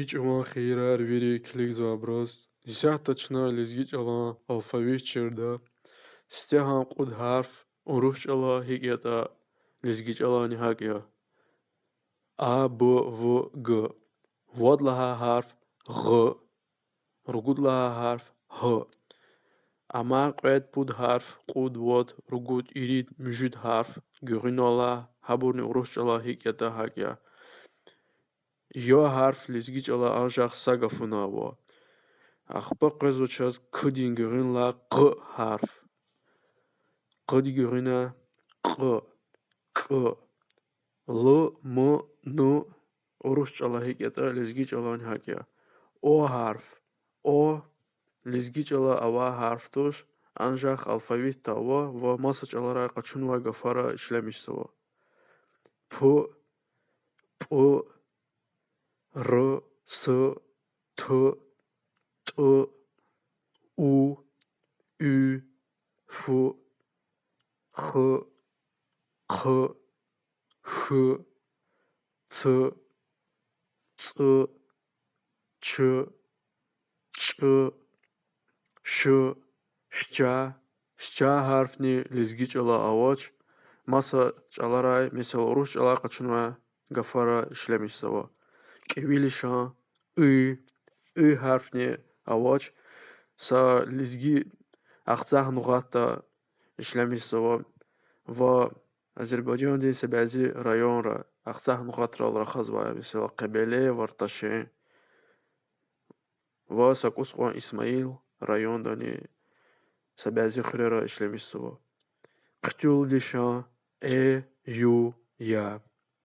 Ичӏван хирар вири клик заброс. Десяточно лезгичӏала алфавит черда. Стяхан куд харф урухчӏала хикӏята лезгичӏала нихакӏя. А, Б, В, Г. Вод лаха харф Г. Ргуд лаха харф Х. Ама قید بود حرف قود واد رگود ایرید مجود حرف گرینالا هبورنی اروش جلا هیکیتا هاگیا یا حرف لیزگی جلا آنجاق ساگفونا و اخبار قزو چاز کدین گرین لا ق حرف قدی گرینا ق ق ل م نو اروش جلا هیکیتا لیزگی جلا هاگیا او حرف او لیزگی جلا اوا حرف توش Ancaq alfavit tava və masaj alaraq qaçın və qafara işləmişsəva. P, P, R, S, T, T, U, Ü, F, X, Q, X, C, C, Ç, Ç, Ş, Şça harfni lizgi çala avaç masa çalaray mesela ruh çala kaçınma gafara işlemiş sava. Kevili I harfni avaç sa lizgi aqsah nuqatta işlemiş sava ve Azerbaycan deyilse bazı rayonra aqsah nuqatralara xaz var mesela Qabele, Vartaşe ve Sakusqan İsmail rayondani سبازی خیره را اشلمیستو. قطول دیشان ای یو یا